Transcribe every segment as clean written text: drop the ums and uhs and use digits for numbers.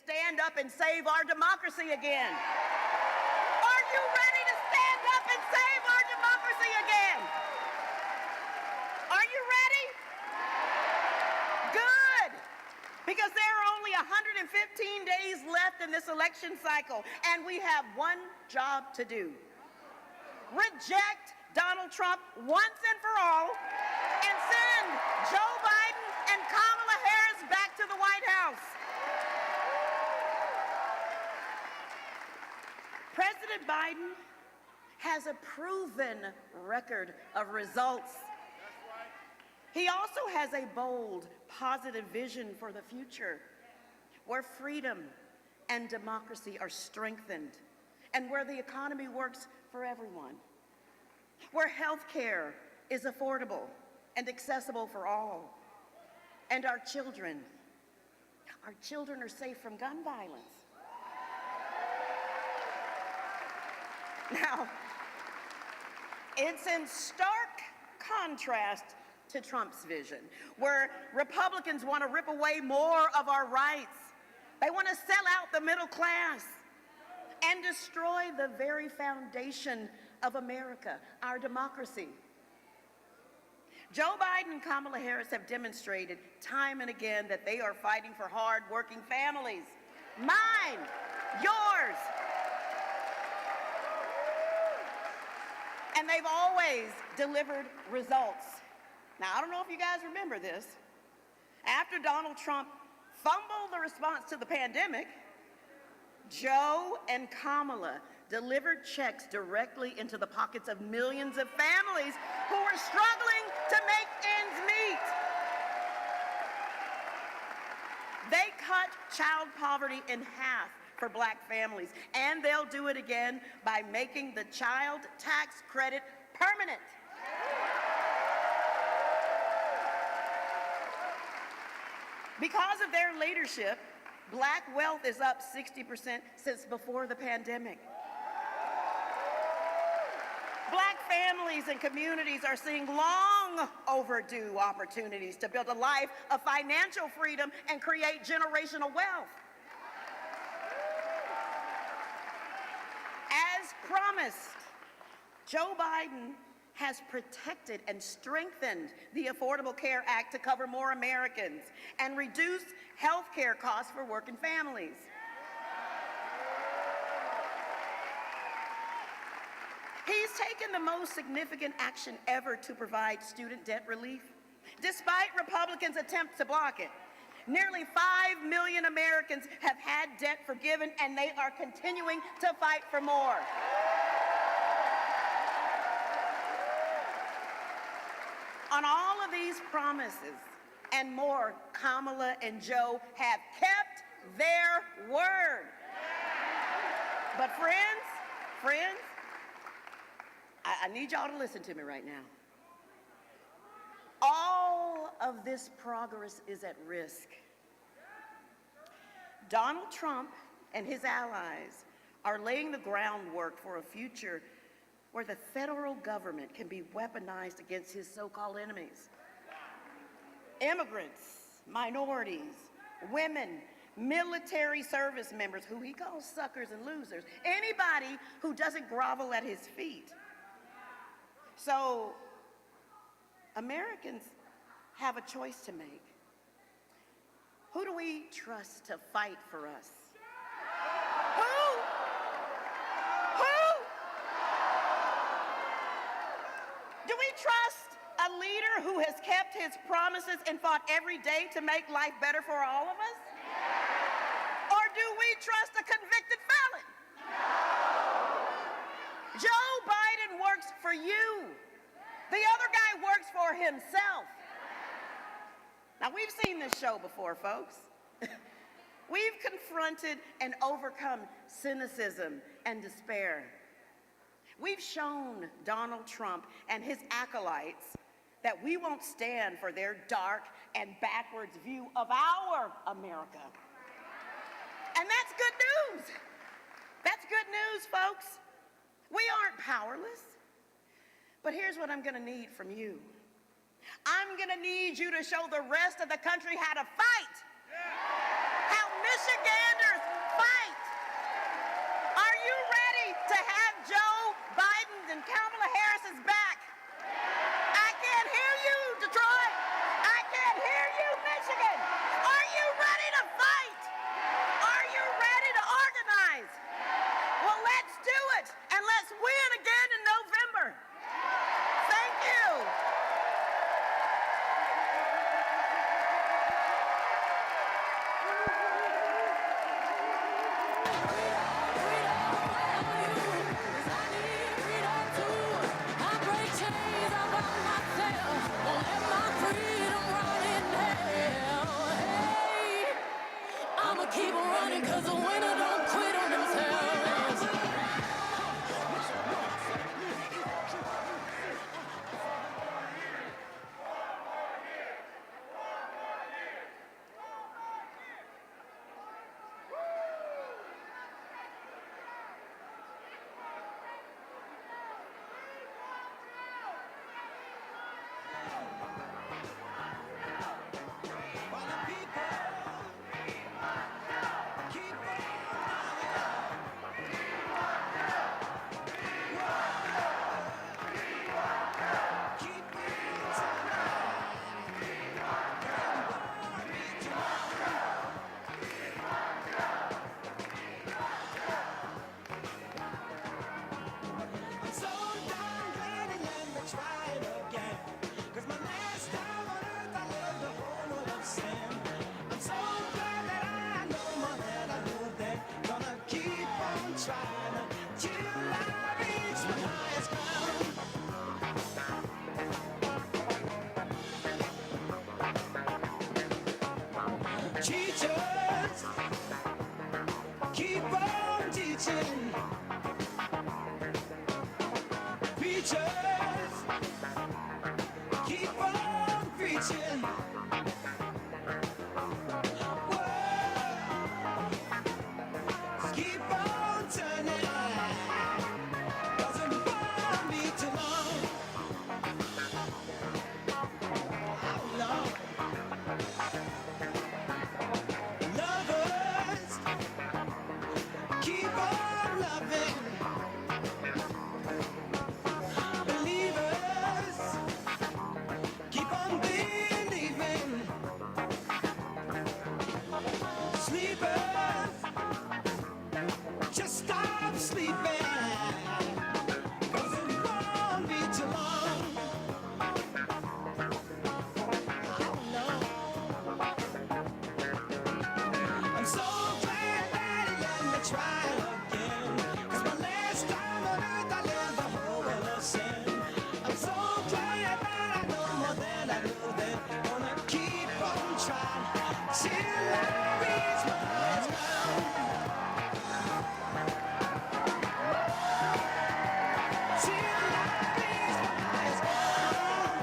stand up and save our democracy again? Are you ready to stand up and save our democracy again? Are you ready? Good. Because there are only 115 days left in this election cycle, and we have one job to do. Reject Donald Trump once and for all, and send Joe Biden and Kamala Harris back to the White House. President Biden has a proven record of results. He also has a bold, positive vision for the future, where freedom and democracy are strengthened, and where the economy works for everyone, where health care is affordable and accessible for all, and our children are safe from gun violence. Now, it's in stark contrast to Trump's vision, where Republicans want to rip away more of our rights. They want to sell out the middle class and destroy the very foundation of America, our democracy. Joe Biden and Kamala Harris have demonstrated time and again that they are fighting for hard-working families. Mine, yours. And they've always delivered results. Now, I don't know if you guys remember this. After Donald Trump fumbled the response to the pandemic, Joe and Kamala delivered checks directly into the pockets of millions of families who were struggling to make ends meet. They cut child poverty in half for Black families, and they'll do it again by making the child tax credit permanent. Because of their leadership, Black wealth is up 60% since before the pandemic. Black families and communities are seeing long overdue opportunities to build a life of financial freedom and create generational wealth. As promised, Joe Biden has protected and strengthened the Affordable Care Act to cover more Americans and reduce health care costs for working families. He's taken the most significant action ever to provide student debt relief, despite Republicans' attempts to block it. Nearly 5 million Americans have had debt forgiven, and they are continuing to fight for more. On all of these promises and more, Kamala and Joe have kept their word. But friends, I need y'all to listen to me right now. All of this progress is at risk. Donald Trump and his allies are laying the groundwork for a future where the federal government can be weaponized against his so-called enemies. Immigrants, minorities, women, military service members, who he calls suckers and losers, anybody who doesn't grovel at his feet. So, Americans have a choice to make. Who do we trust to fight for us? Who? Do we trust a leader who has kept his promises and fought every day to make life better for all of us? Or do we trust a convicted felon? Joe Biden works for you. The other guy works for himself. Now, we've seen this show before, folks. We've confronted and overcome cynicism and despair. We've shown Donald Trump and his acolytes that we won't stand for their dark and backwards view of our America. And that's good news. That's good news, folks. We aren't powerless. But here's what I'm going to need from you. I'm going to need you to show the rest of the country how to fight. How Michiganders keep on teaching. Preachers, keep on preaching. Words, keep on turning. Doesn't bother me too long. Oh Lord. Lovers, keep on loving. Believers, keep on believing. Sleepers, just stop sleeping. 'Cause it won't be too long. Oh no. I'm so glad that he let me try again. 'Cause my last time on earth I lived a whole world of sin. I'm so glad that I know more than I knew then. Gonna keep on trying till I reach my highest ground. Till I reach my highest ground.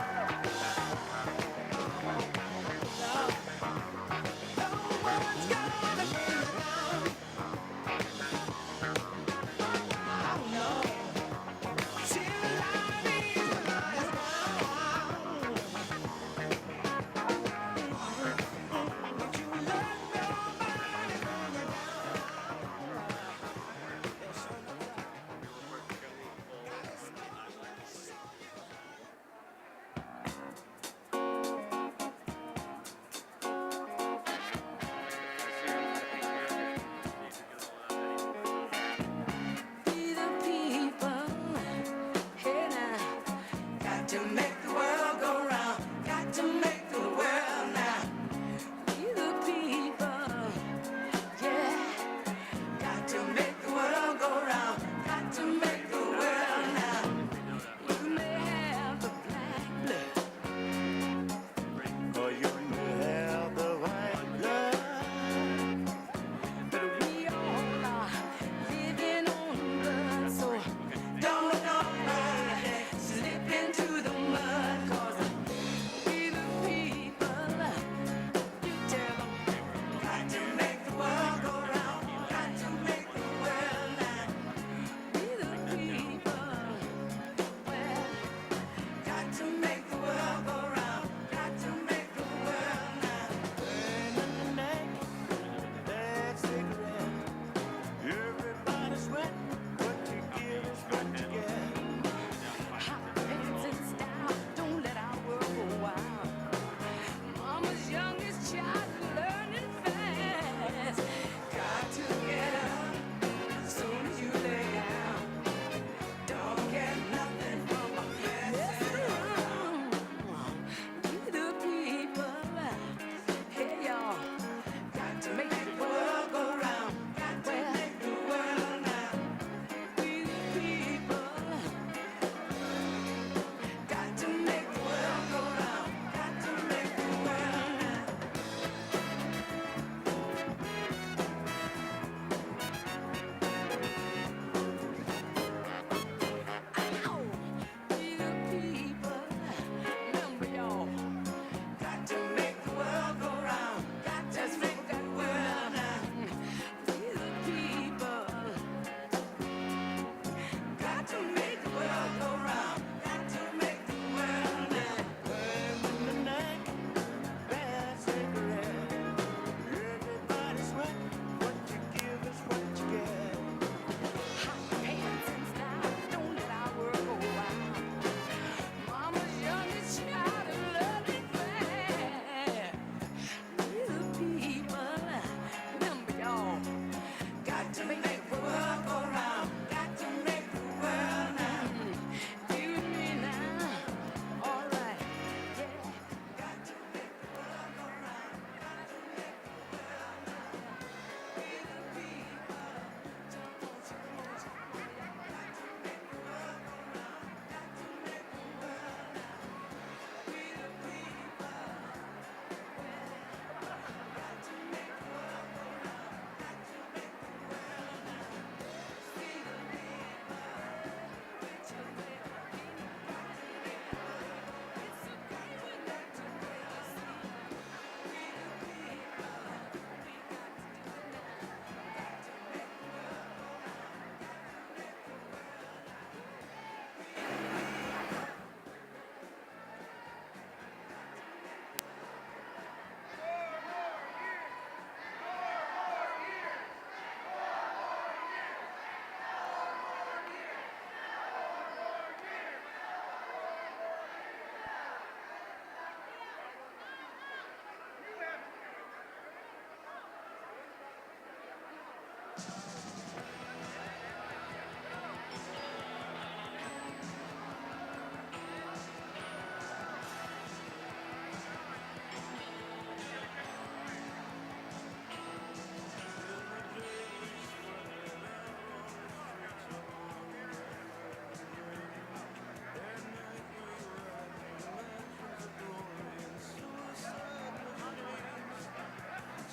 No, no one's gonna bring me down.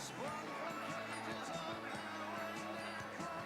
Sprung from cages of power and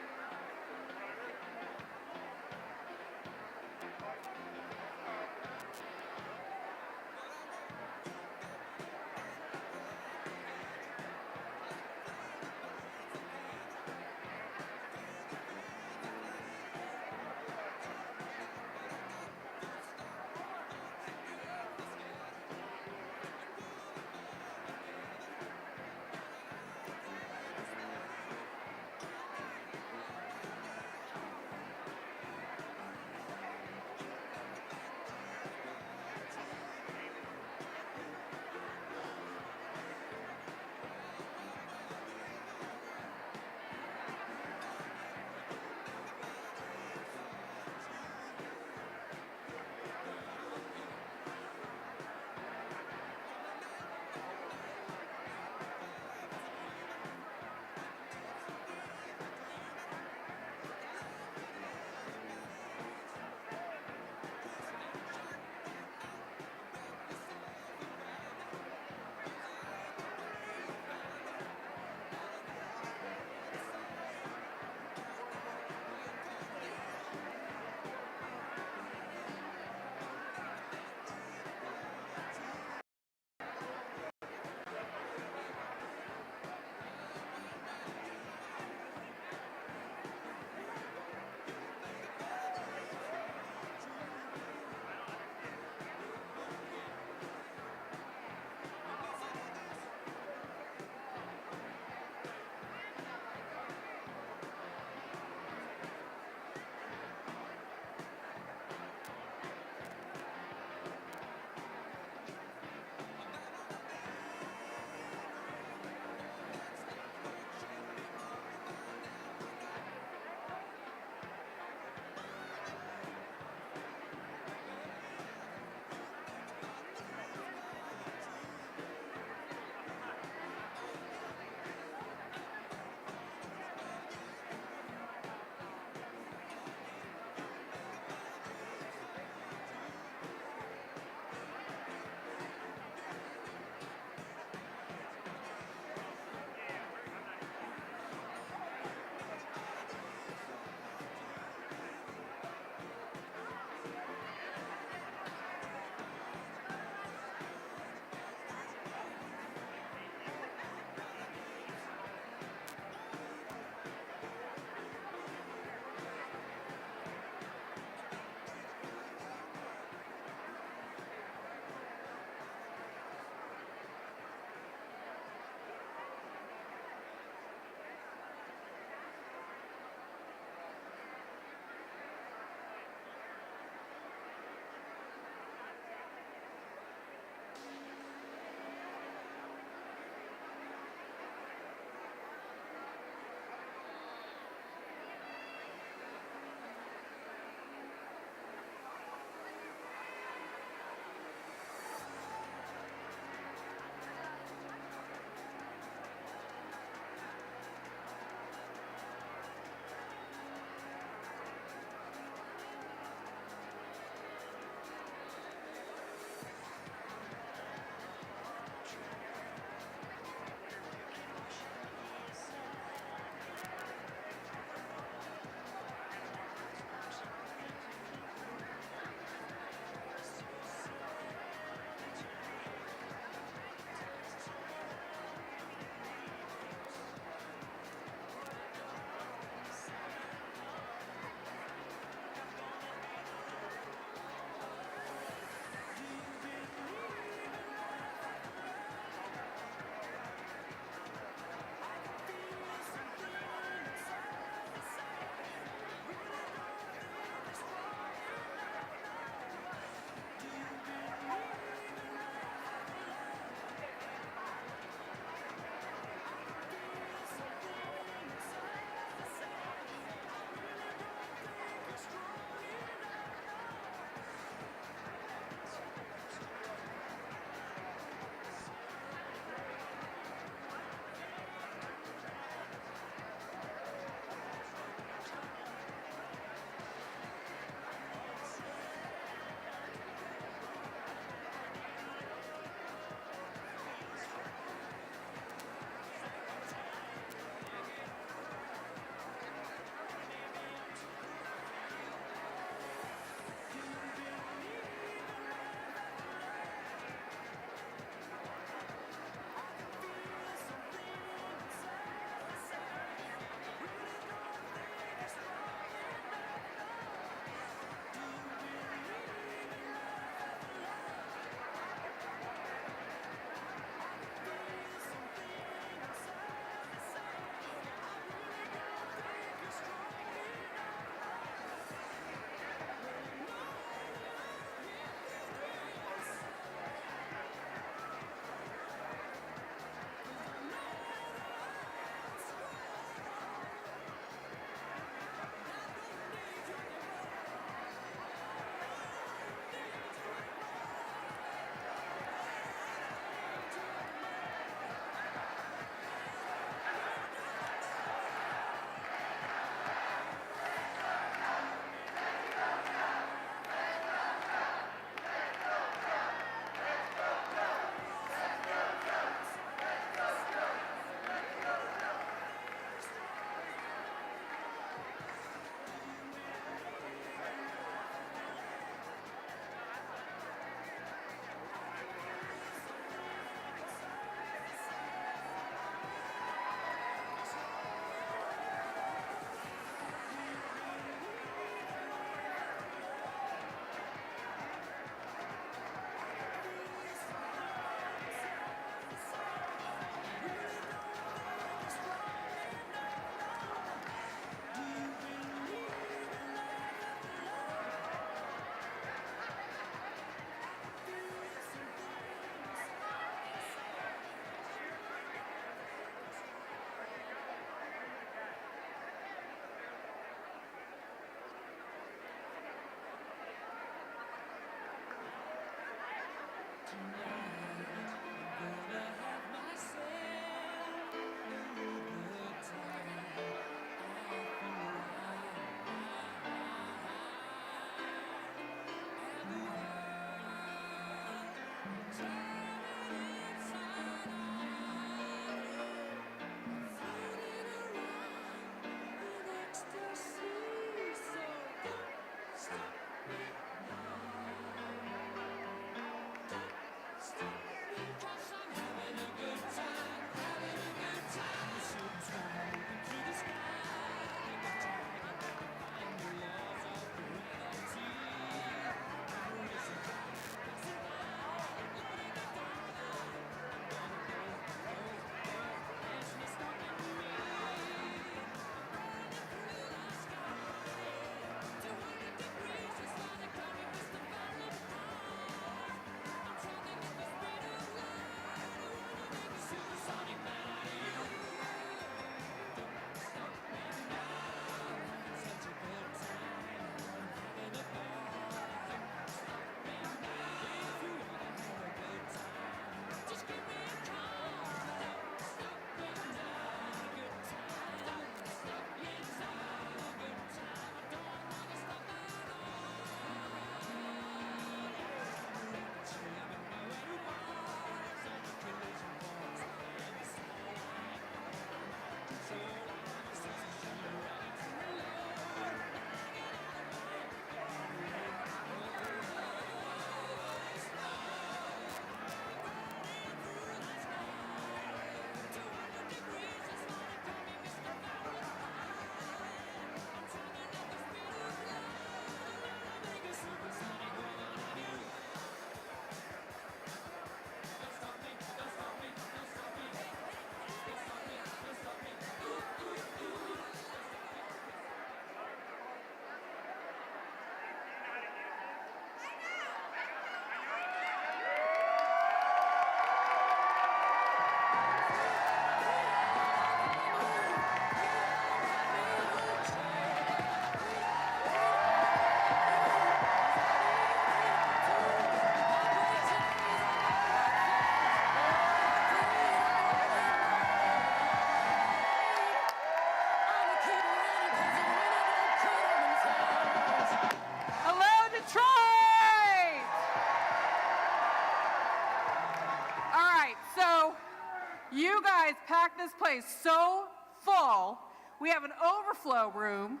packed this place so full, we have an overflow room,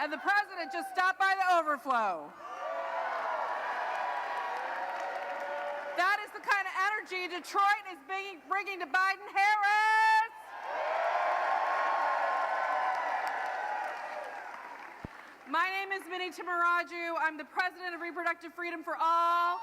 and the president just stopped by the overflow. That is the kind of energy Detroit is bringing to Biden-Harris. My name is Minnie Timaraju. I'm the president of Reproductive Freedom for All.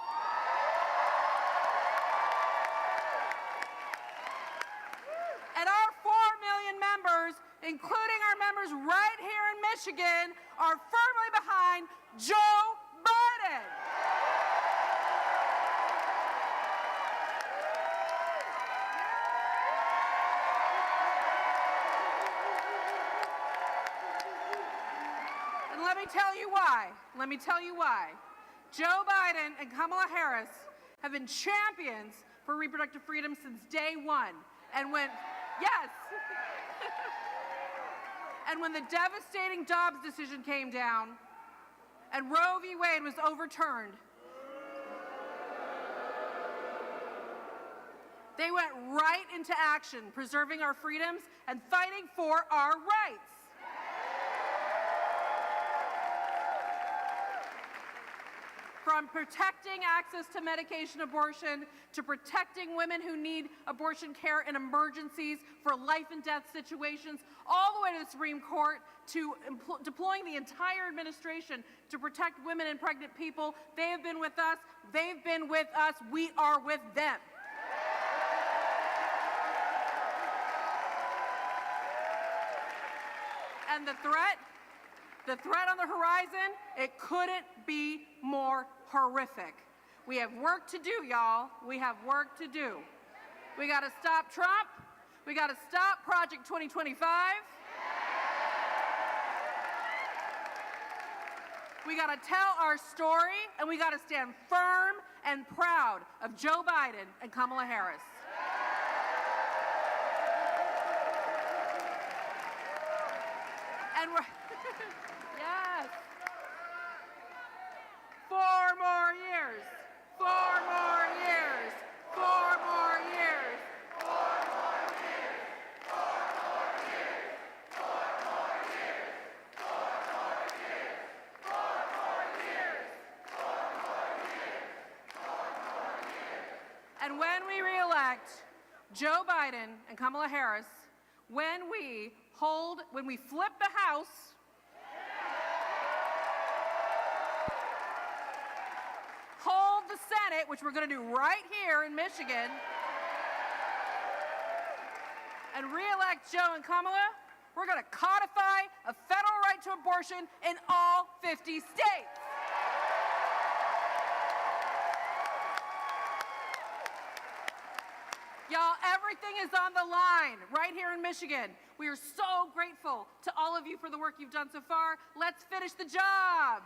And our 4 million members, including our members right here in Michigan, are firmly behind Joe Biden. And let me tell you why. Let me tell you why. Joe Biden and Kamala Harris have been champions for reproductive freedom since day one. And when, yes. And when the devastating Dobbs decision came down and Roe v. Wade was overturned, they went right into action, preserving our freedoms and fighting for our rights. From protecting access to medication abortion, to protecting women who need abortion care in emergencies for life and death situations, all the way to the Supreme Court, to deploying the entire administration to protect women and pregnant people. They have been with us. They've been with us. We are with them. And the threat on the horizon, it couldn't be more horrific. We have work to do, y'all. We have work to do. We got to stop Trump. We got to stop Project 2025. We got to tell our story, and we got to stand firm and proud of Joe Biden and Kamala Harris. And we're yes. 4 more years. 4 more years. 4 more years. 4 more years. 4 more years. 4 more years. 4 more years. 4 more years. 4 more years. 4 more years. And when we reelect Joe Biden and Kamala Harris, when we flip the House, hold the Senate, which we're going to do right here in Michigan, and re-elect Joe and Kamala, we're going to codify a federal right to abortion in all 50 states. Y'all, everything is on the line right here in Michigan. We are so grateful to all of you for the work you've done so far. Let's finish the job.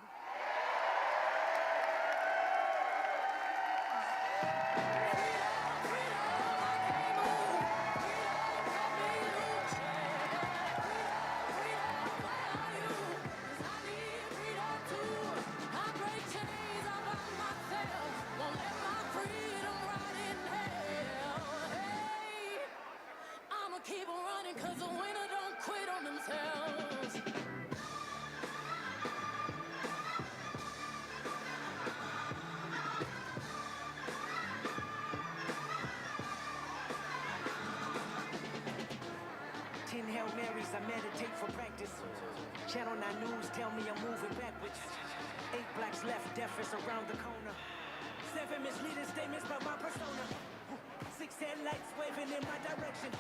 Keep on running, 'cause the winner don't quit on themselves. Ten Hail Marys, I meditate for practice. Channel 9 News tell me I'm moving backwards. 8 blacks left, death is around the corner. 7 misleading statements about my persona. 6 headlights waving in my direction.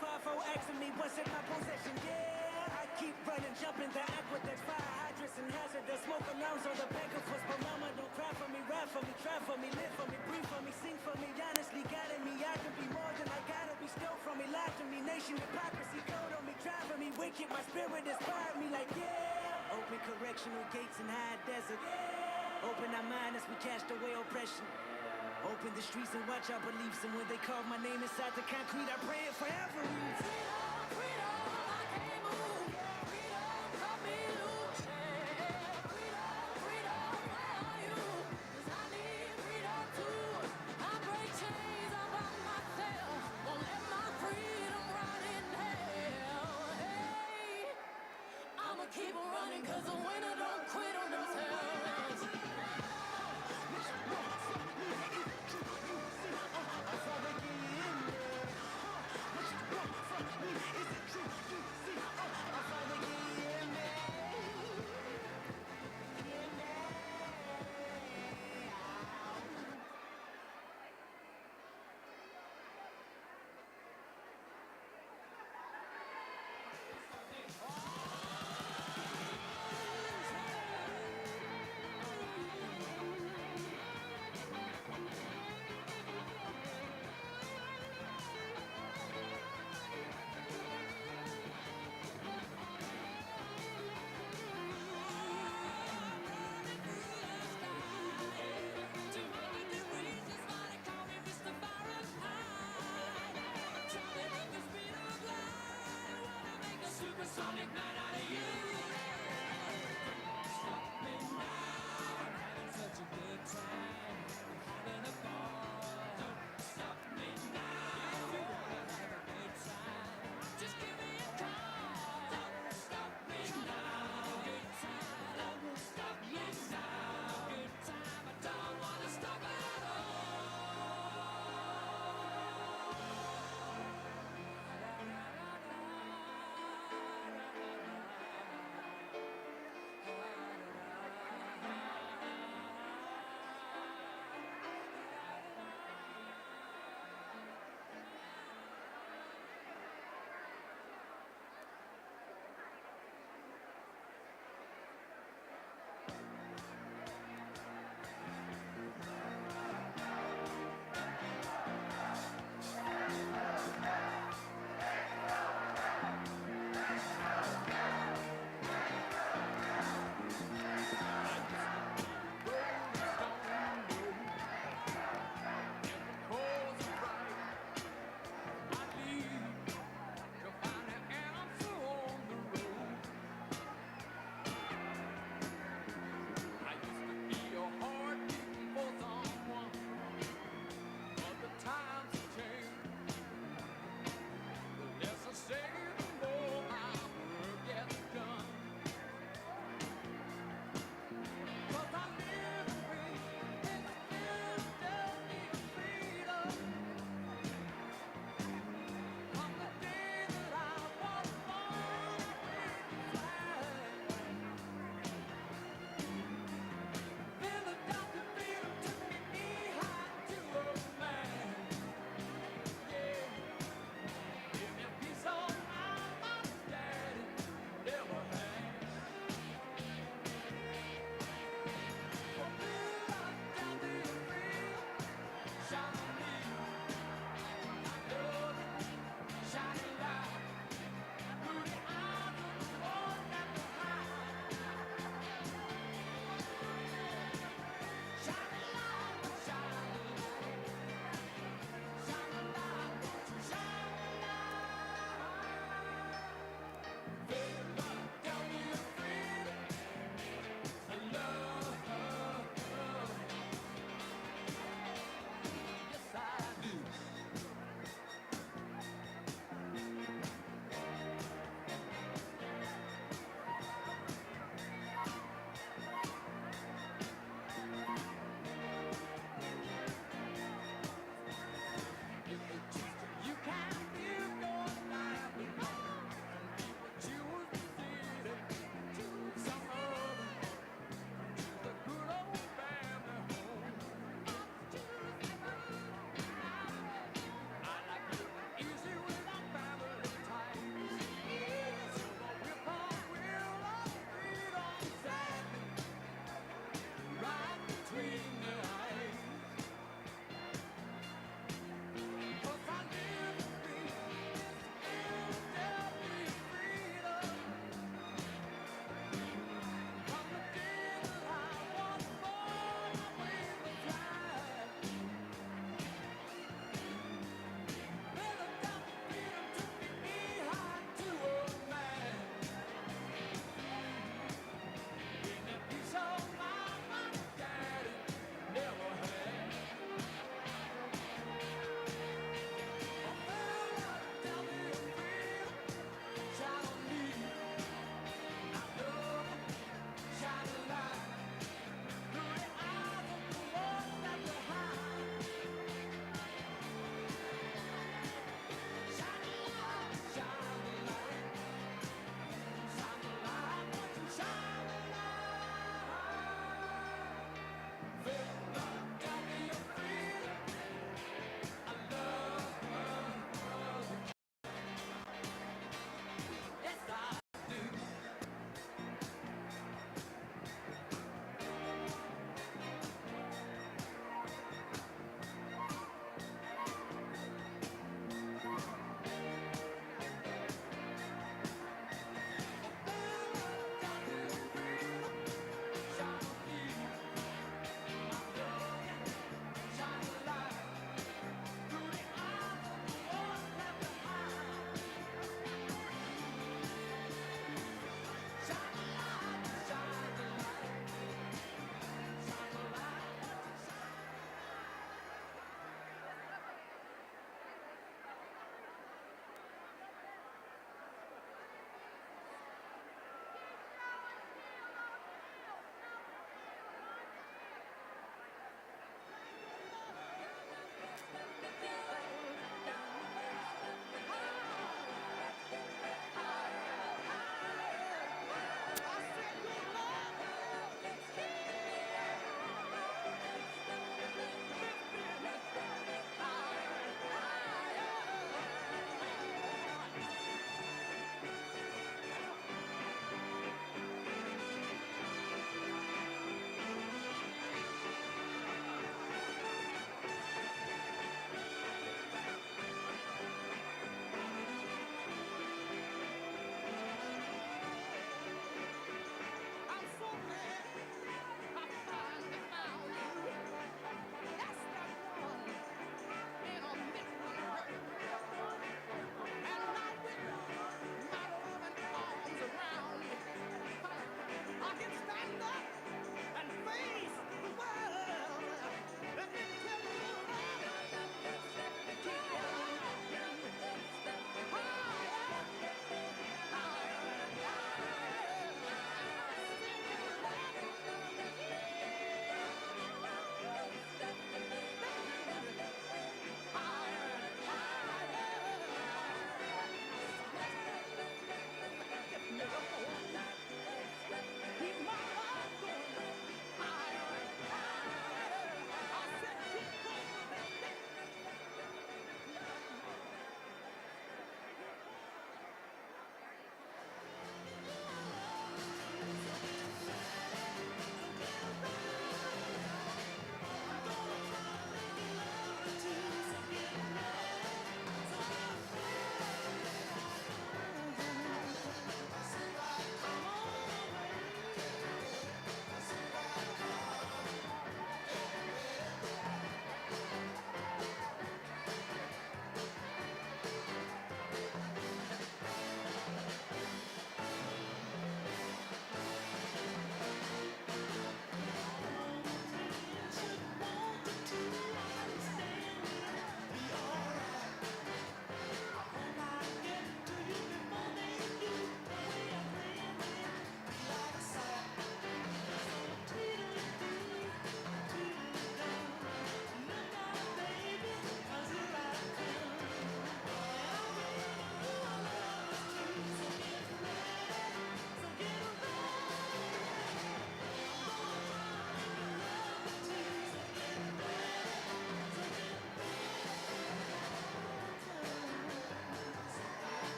5-0 asking me what's in my possession. Yeah, I keep running, jumping the aqueducts, fire hydrants and hazardous smoke alarms on the back of us. But mama, don't cry for me, ride for me, try for me, live for me, breathe for me, sing for me, honestly guiding me. I can be more than I gotta be, still from me, lie to me, nation hypocrisy, code on me, driving me wicked. My spirit inspired me like, yeah. Open correctional gates in high desert. Open our mind as we cast away oppression. Open the streets and watch our beliefs. And when they call my name inside the concrete, I pray it forever. I break chains about myself. Won't let my freedom keep on running, cause the winner don't quit on themselves.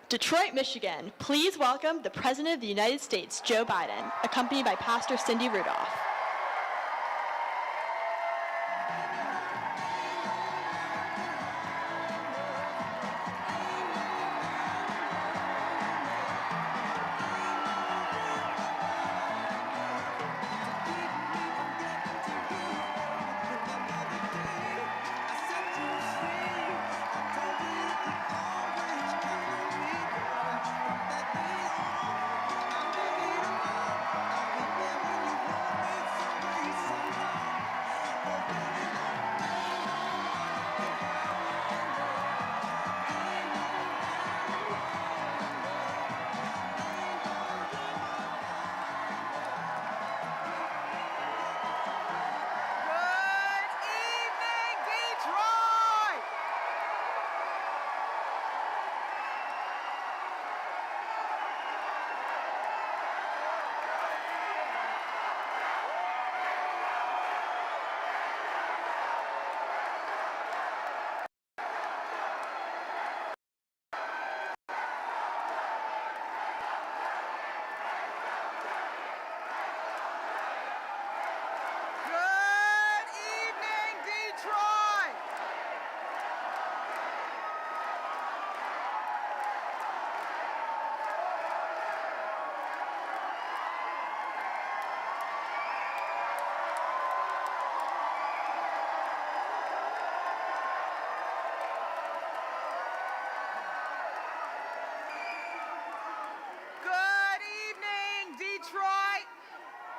Detroit, Michigan, please welcome the President of the United States, Joe Biden, accompanied by Pastor Cindy Rudolph. Detroit.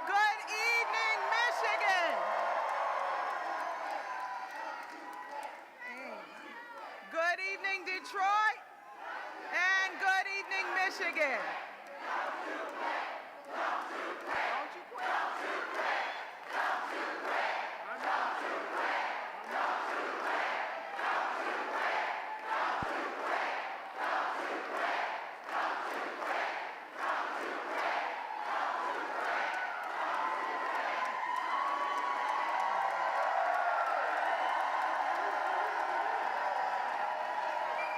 Good evening, Michigan. Good evening, Detroit. And good evening, Michigan.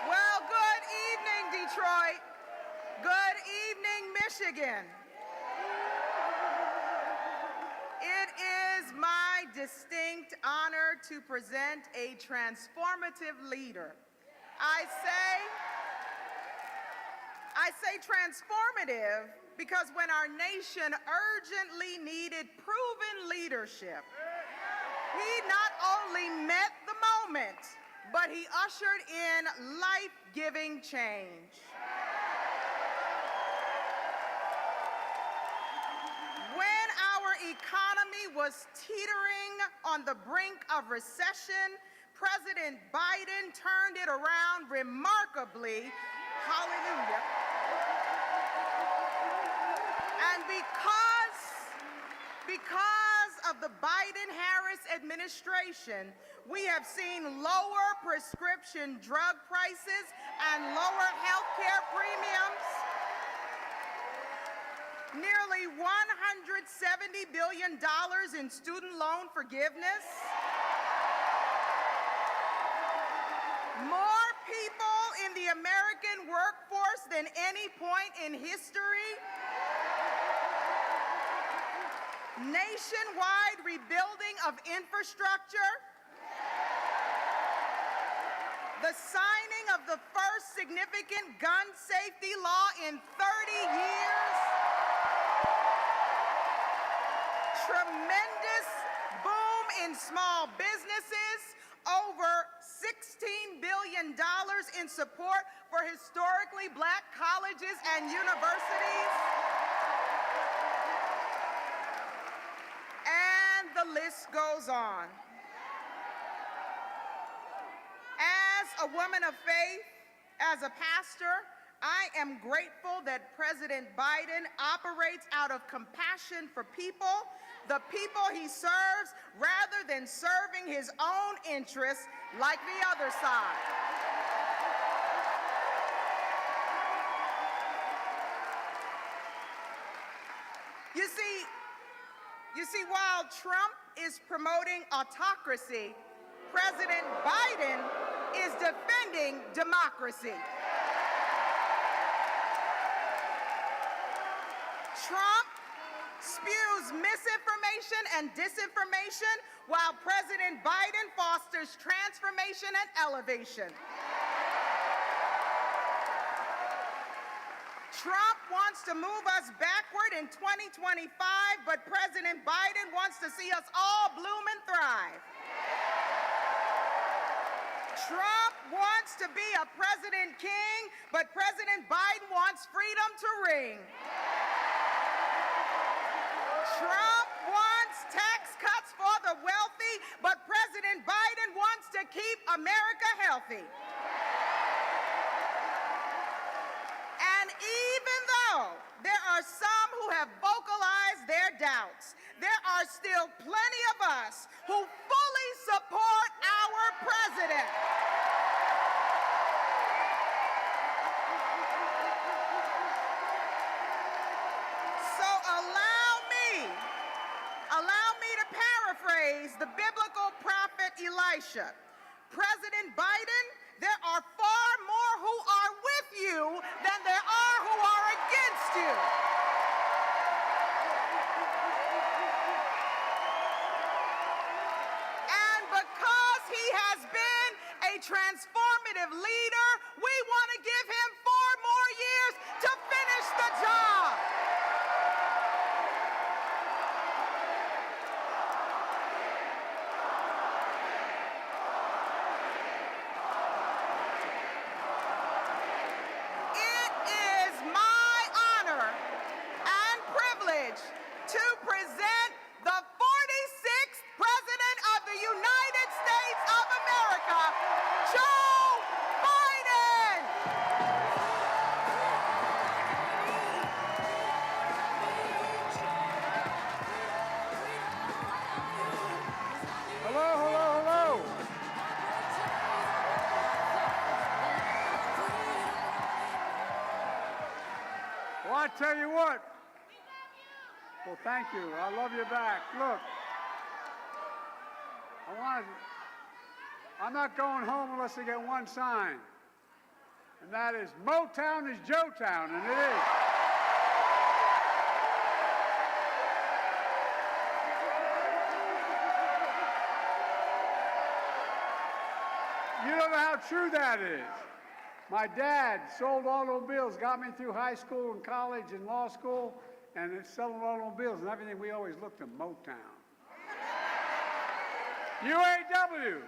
Well, good evening, Detroit. Good evening, Michigan. It is my distinct honor to present a transformative leader. I say transformative because when our nation urgently needed proven leadership, he not only met the moment, but he ushered in life-giving change. When our economy was teetering on the brink of recession, President Biden turned it around remarkably. Hallelujah. And because of the Biden-Harris administration, we have seen lower prescription drug prices and lower health care premiums. Nearly $170 billion in student loan forgiveness. More people in the American workforce than any point in history. Nationwide rebuilding of infrastructure. The signing of the first significant gun safety law in 30 years. Tremendous boom in small businesses. Over $16 billion in support for historically black colleges and universities. And the list goes on. As a woman of faith, as a pastor, I am grateful that President Biden operates out of compassion for people, the people he serves, rather than serving his own interests like the other side. You see, while Trump is promoting autocracy, President Biden is defending democracy. Trump spews misinformation and disinformation while President Biden fosters transformation and elevation. Trump wants to move us backward in 2025, but President Biden wants to see us all bloom and thrive. Trump wants to be a president king, but President Biden wants freedom to ring. Trump wants tax cuts for the wealthy, but President Biden wants to keep America healthy. And even though there are some who have vocalized their doubts, there are still plenty of us who fully support our president. So allow me to paraphrase the biblical prophet Elisha. President Biden, there are far more who are with you than there are who are against you. And because he has been a transformative leader, we want to give him 4 more years to finish the job. To present the 46th President of the United States of America, Joe Biden. Hello, hello, hello. Well, I tell you what. Well, thank you. I love you back. Look, I'm not going home unless I get one sign, and that is Motown is Joetown, and it is. You don't know how true that is. My dad sold automobiles, got me through high school and college and law school, and it's selling automobiles and everything. We always looked at Motown. UAW.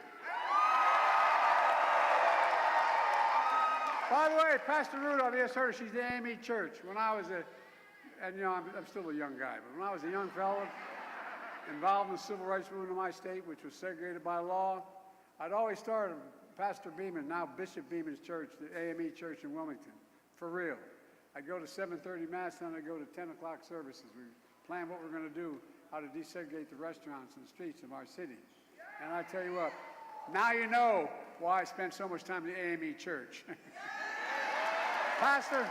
By the way, Pastor Rudolph, you just heard her, she's the AME Church. When I was and you know, I'm still a young guy, but when I was a young fellow involved in the civil rights movement in my state, which was segregated by law, I'd always start Pastor Beeman, now Bishop Beeman's church, the AME Church in Wilmington, for real. I go to 7:30 Mass, then I go to 10 o'clock services. We plan what we're going to do, how to desegregate the restaurants and streets of our city. And I tell you what, now you know why I spent so much time in the AME Church. Pastor,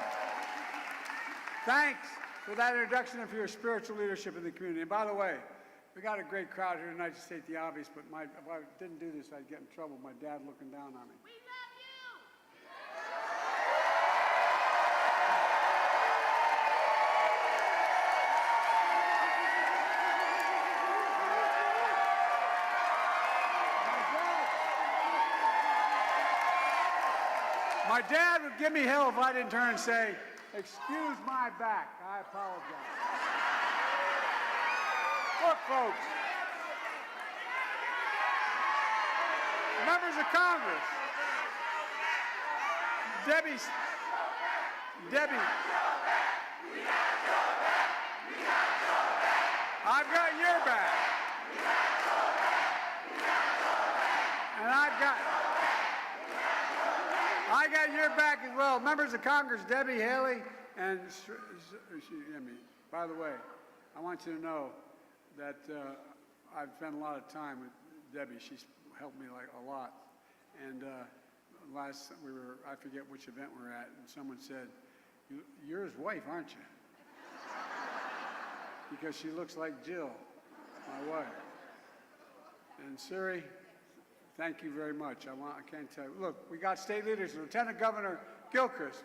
thanks for that introduction and for your spiritual leadership in the community. And by the way, we got a great crowd here tonight, to state the obvious, but if I didn't do this, I'd get in trouble with my dad looking down on me. We love you! My dad would give me hell if I didn't turn and say, "Excuse my back, I apologize." Look, folks, members of Congress, Debbie, I've got your back, and I got your back as well. Members of Congress, Debbie Haley, and by the way, I want you to know that I've spent a lot of time with Debbie. She's helped me like a lot. And last I forget which event we were at, and someone said, "You're his wife, aren't you?" Because she looks like Jill, my wife. And Siri, thank you very much. I can't tell you. Look, we got state leaders, Lieutenant Governor Gilchrist.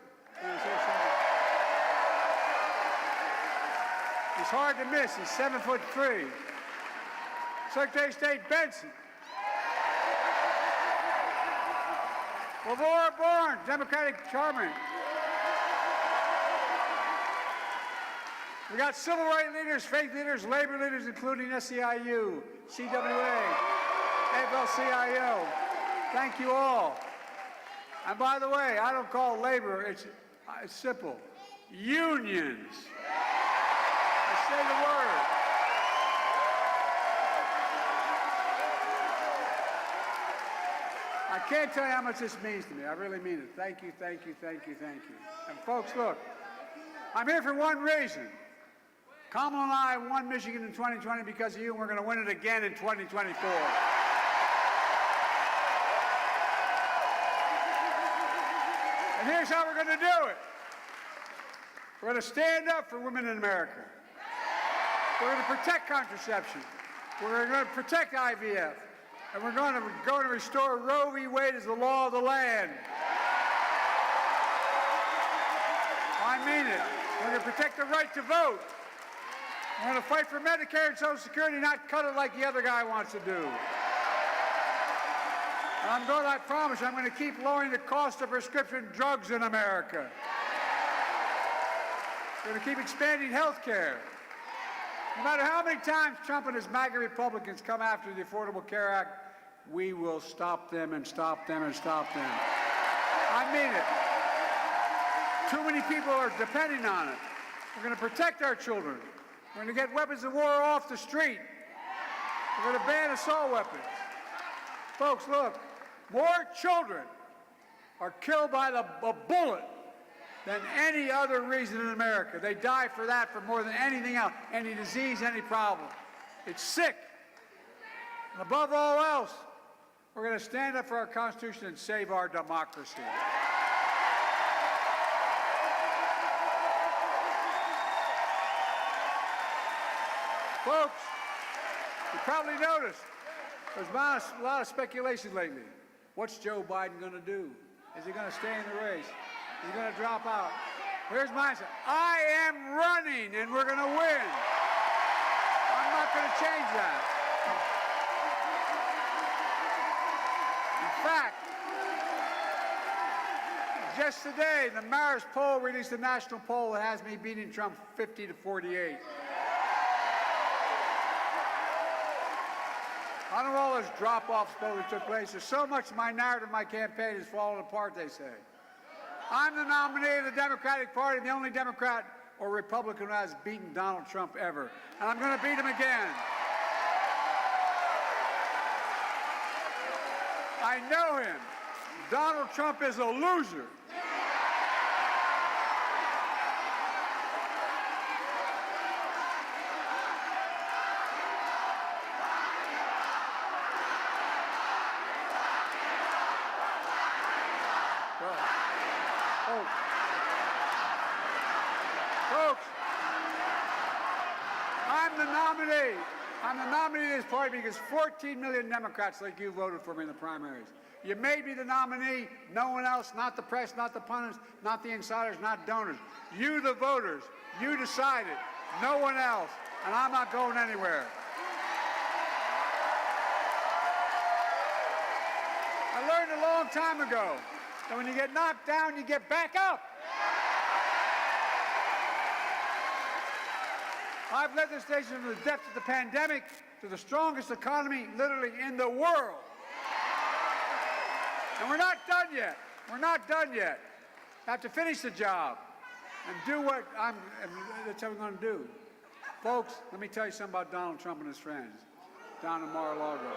He's hard to miss. He's 7'3". Secretary of State Benson. LeVar Burns, Democratic chairman. We got civil rights leaders, faith leaders, labor leaders, including SEIU, CWA, AFL-CIO. Thank you all. And by the way, I don't call labor, it's simple. Unions. I say the word. I can't tell you how much this means to me. I really mean it. Thank you, thank you, thank you, thank you. And folks, look, I'm here for one reason. Kamala and I won Michigan in 2020 because of you, and we're going to win it again in 2024. And here's how we're going to do it. We're going to stand up for women in America. We're going to protect contraception. We're going to protect IVF. And we're going to restore Roe v. Wade as the law of the land. I mean it. We're going to protect the right to vote. We're going to fight for Medicare and Social Security, not cut it like the other guy wants to do. And I promise I'm going to keep lowering the cost of prescription drugs in America. We're going to keep expanding health care. No matter how many times Trump and his MAGA Republicans come after the Affordable Care Act, we will stop them and stop them and stop them. I mean it. Too many people are depending on it. We're going to protect our children. We're going to get weapons of war off the street. We're going to ban assault weapons. Folks, look, more children are killed by a bullet than any other reason in America. They die for that for more than anything else, any disease, any problem. It's sick. And above all else, we're going to stand up for our Constitution and save our democracy. Folks, you probably noticed there's been a lot of speculation lately. What's Joe Biden going to do? Is he going to stay in the race? Is he going to drop out? Here's my answer. I am running, and we're going to win. I'm not going to change that. In fact, just today, the Marist poll released a national poll that has me beating Trump 50-48. I don't know all those drop-offs that took place. There's so much of my narrative, my campaign is falling apart, they say. I'm the nominee of the Democratic Party, the only Democrat or Republican who has beaten Donald Trump ever. And I'm going to beat him again. I know him. Donald Trump is a loser. Folks, I'm the nominee. I'm the nominee of this party because 14 million Democrats like you voted for me in the primaries. You made me the nominee, no one else, not the press, not the pundits, not the insiders, not donors. You, the voters, you decided, no one else, and I'm not going anywhere. I learned a long time ago that when you get knocked down, you get back up. I've led this nation from the depths of the pandemic to the strongest economy literally in the world. And we're not done yet. We're not done yet. I have to finish the job and do what that's what I'm going to do. Folks, let me tell you something about Donald Trump and his friends down in Mar-a-Lago.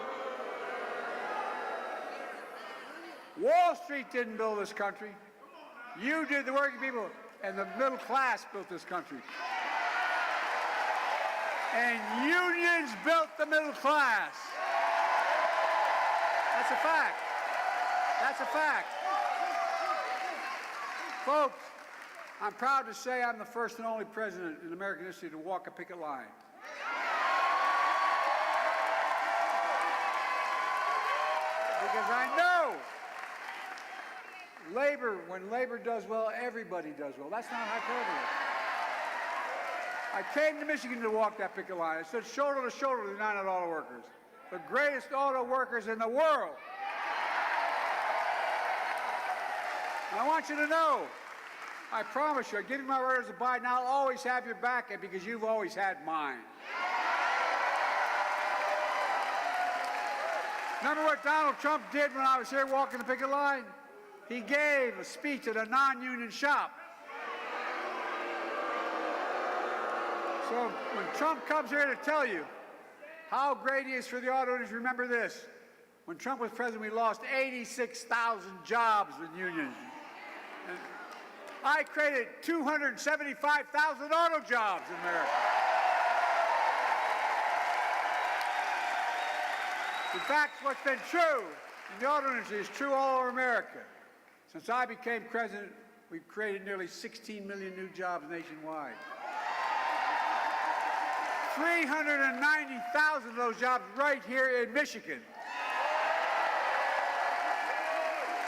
Wall Street didn't build this country. You did, the working people, and the middle class built this country. And unions built the middle class. That's a fact. That's a fact. Folks, I'm proud to say I'm the first and only president in American history to walk a picket line. Because I know when labor does well, everybody does well. That's not hyperbole. I came to Michigan to walk that picket line. I stood shoulder to shoulder with the United Auto Workers, the greatest auto workers in the world. And I want you to know, I promise you, I give you my word as a Biden, I'll always have your back because you've always had mine. Remember what Donald Trump did when I was here walking the picket line? He gave a speech at a non-union shop. So when Trump comes here to tell you how great he is for the auto industry, remember this. When Trump was president, we lost 86,000 jobs with unions. And I created 275,000 auto jobs in America. In fact, what's been true in the auto industry is true all over America. Since I became president, we've created nearly 16 million new jobs nationwide. 390,000 of those jobs right here in Michigan.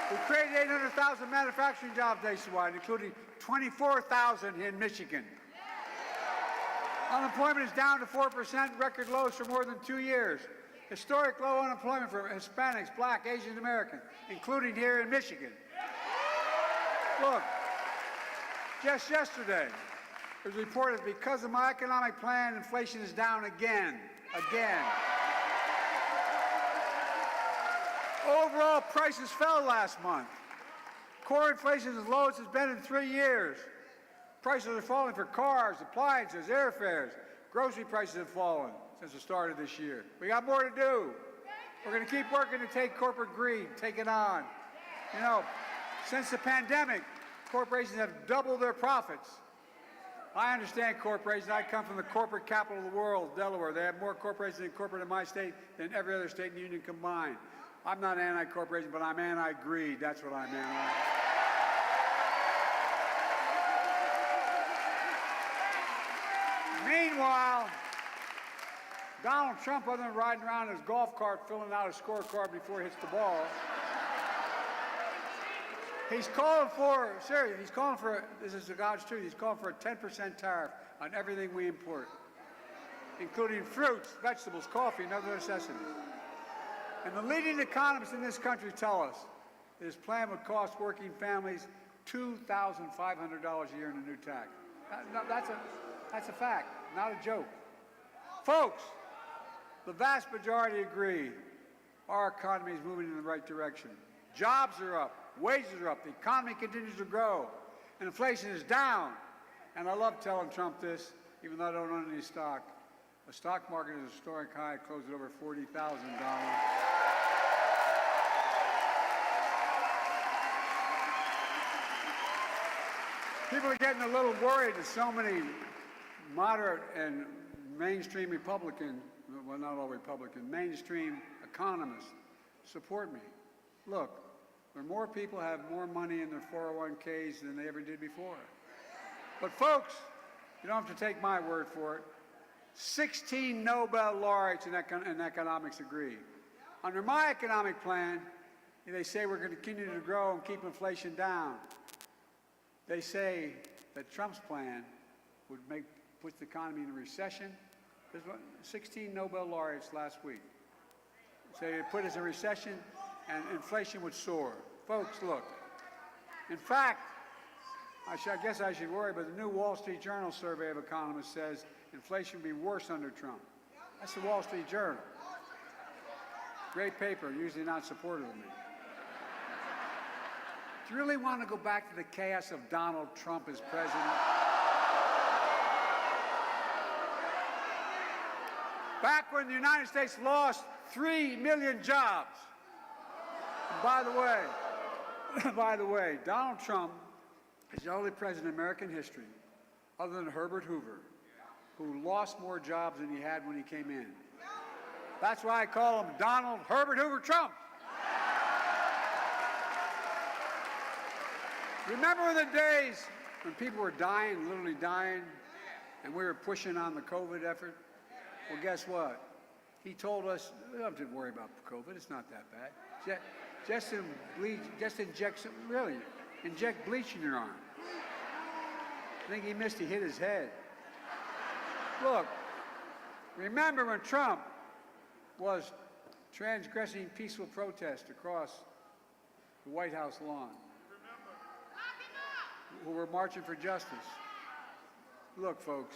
We created 800,000 manufacturing jobs nationwide, including 24,000 in Michigan. Unemployment is down to 4%, record lows for more than 2 years. Historic low unemployment for Hispanics, Black, Asian Americans, including here in Michigan. Look, just yesterday, it was reported that because of my economic plan, inflation is down again. Overall prices fell last month. Core inflation is as low as it's been in 3 years. Prices are falling for cars, appliances, airfares. Grocery prices have fallen since the start of this year. We got more to do. We're going to keep working to take corporate greed, take it on. You know, since the pandemic, corporations have doubled their profits. I understand corporations. I come from the corporate capital of the world, Delaware. They have more corporations incorporated in my state than every other state in the union combined. I'm not anti-corporation, but I'm anti-greed. That's what I'm anti. Meanwhile, Donald Trump, other than riding around in his golf cart filling out a scorecard before he hits the ball, he's calling for, seriously, he's calling for, this is the God's truth, he's calling for a 10% tariff on everything we import, including fruits, vegetables, coffee, and other necessities. And the leading economists in this country tell us that his plan would cost working families $2,500 a year in a new tax. That's a fact, not a joke. Folks, the vast majority agree our economy is moving in the right direction. Jobs are up, wages are up, the economy continues to grow, and inflation is down. And I love telling Trump this, even though I don't own any stock. The stock market is a historic high, closed at over $40,000. People are getting a little worried that so many moderate and mainstream Republican, well, not all Republican, mainstream economists support me. Look, there are more people who have more money in their 401ks than they ever did before. But folks, you don't have to take my word for it. 16 Nobel laureates in economics agree. Under my economic plan, they say we're going to continue to grow and keep inflation down. They say that Trump's plan would put the economy in a recession. There's 16 Nobel laureates last week. Say it put us in a recession and inflation would soar. Folks, look. In fact, I guess I should worry, but the new Wall Street Journal survey of economists says inflation will be worse under Trump. That's the Wall Street Journal. Great paper, usually not supportive of me. Do you really want to go back to the chaos of Donald Trump as president? Back when the United States lost 3 million jobs. And by the way, Donald Trump is the only president in American history, other than Herbert Hoover, who lost more jobs than he had when he came in. That's why I call him Donald Herbert Hoover Trump. Remember the days when people were dying, literally dying, and we were pushing on the COVID effort? Well, guess what? He told us, don't have to worry about COVID, it's not that bad. Just inject bleach in your arm. I think he missed, he hit his head. Look, remember when Trump was transgressing peaceful protest across the White House lawn, who were marching for justice? Look, folks,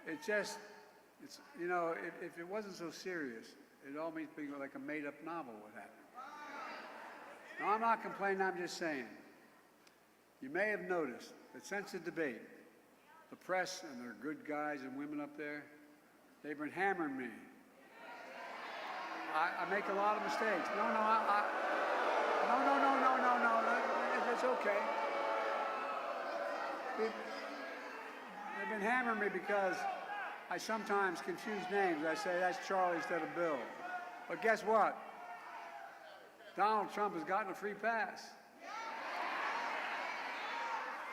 you know, if it wasn't so serious, it all means being like a made-up novel would happen. Now, I'm not complaining, I'm just saying. You may have noticed that since the debate, the press and their good guys and women up there, they've been hammering me. I make a lot of mistakes. No, it's okay. They've been hammering me because I sometimes confuse names. I say that's Charlie instead of Bill. But guess what? Donald Trump has gotten a free pass.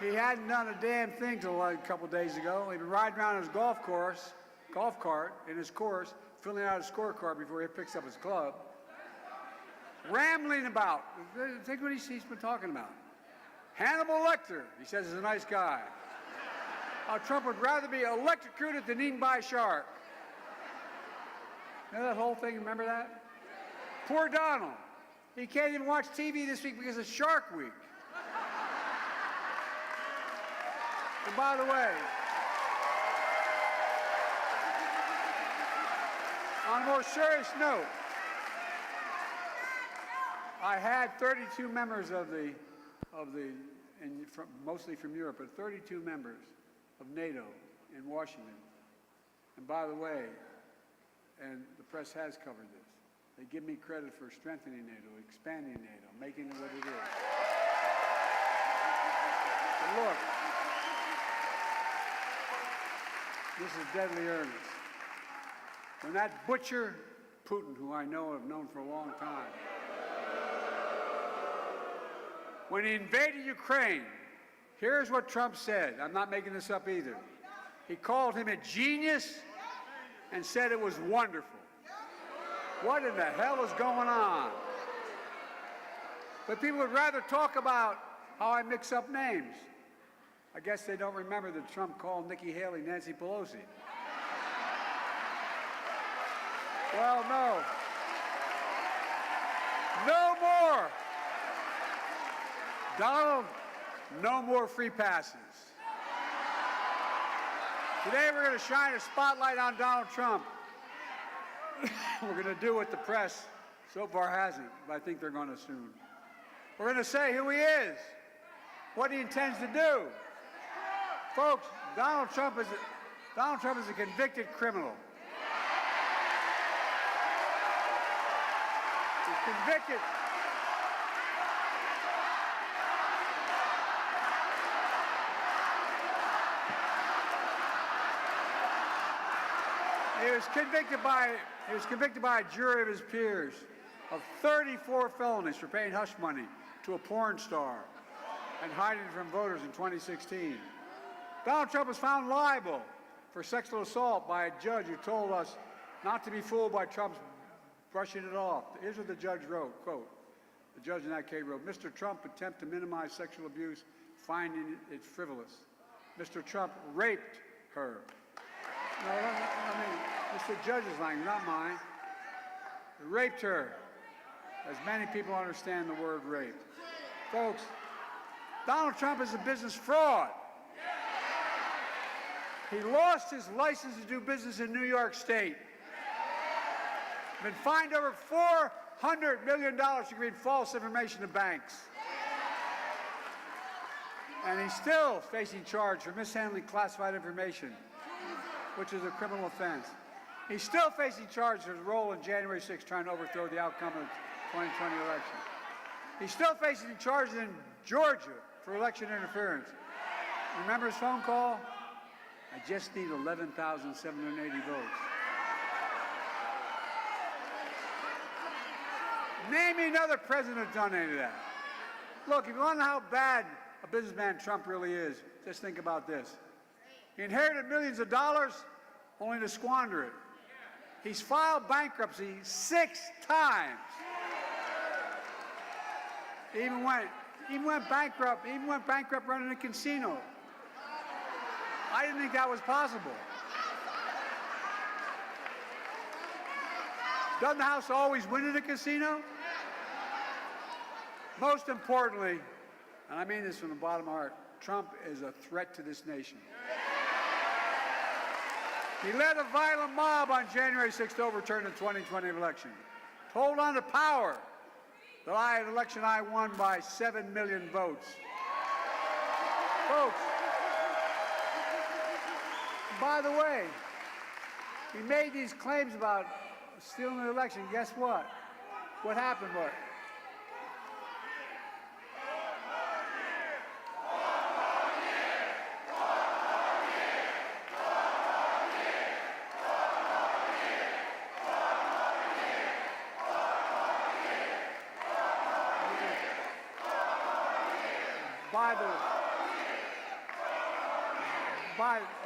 He hadn't done a damn thing till a couple days ago. He'd been riding around his golf cart in his course, filling out his scorecard before he picks up his club, rambling about. Think what he's been talking about. Hannibal Lecter, he says, is a nice guy. How Trump would rather be electrocuted than eaten by a shark. You know that whole thing, remember that? Poor Donald. He can't even watch TV this week because it's Shark Week. And by the way, on a more serious note, I had 32 members mostly from Europe, but 32 members of NATO in Washington. And by the way, and the press has covered this, they give me credit for strengthening NATO, expanding NATO, making it what it is. But look, this is deadly earnest. When that butcher, Putin, who I know have known for a long time, when he invaded Ukraine, here's what Trump said. I'm not making this up either. He called him a genius and said it was wonderful. What in the hell is going on? But people would rather talk about how I mix up names. I guess they don't remember that Trump called Nikki Haley Nancy Pelosi. Well, no. No more. Donald, no more free passes. Today we're going to shine a spotlight on Donald Trump. We're going to do what the press so far hasn't, but I think they're going to soon. We're going to say who he is, what he intends to do. Folks, Donald Trump is a convicted criminal. He's convicted. He was convicted by a jury of his peers of 34 felonies for paying hush money to a porn star and hiding it from voters in 2016. Donald Trump was found liable for sexual assault by a judge who told us not to be fooled by Trump's brushing it off. Here's what the judge wrote, quote, the judge in that case wrote, Mr. Trump attempted to minimize sexual abuse, finding it frivolous. Mr. Trump raped her. No, I mean, it's the judge's language, not mine. Raped her, as many people understand the word rape. Folks, Donald Trump is a business fraud. He lost his license to do business in New York State. Been fined over $400 million for giving false information to banks. And he's still facing charge for mishandling classified information, which is a criminal offense. He's still facing charge for his role in January 6th trying to overthrow the outcome of the 2020 election. He's still facing charges in Georgia for election interference. Remember his phone call? I just need 11,780 votes. Name me another president who's done any of that. Look, if you want to know how bad a businessman Trump really is, just think about this. He inherited millions of dollars only to squander it. He's filed bankruptcy 6 times. He even went bankrupt running a casino. I didn't think that was possible. Doesn't the House always win in a casino? Most importantly, and I mean this from the bottom of my heart, Trump is a threat to this nation. He led a violent mob on January 6th to overturn the 2020 election. To hold on to power, the election I won by 7 million votes. Folks, by the way, he made these claims about stealing the election. Guess what? What happened was,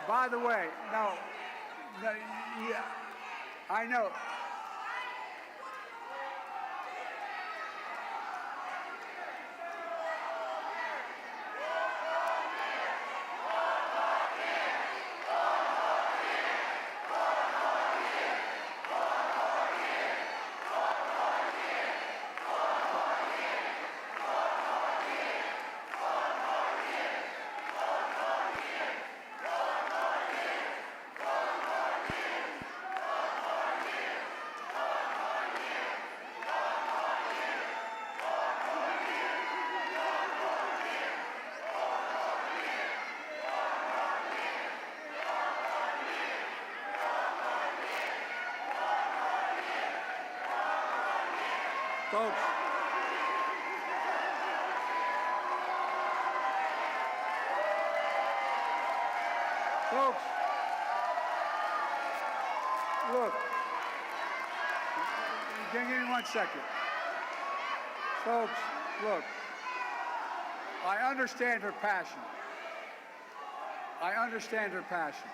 by the way, no, yeah, I know. Folks, look, give me 1 second. Folks, look, I understand her passion. I understand her passion.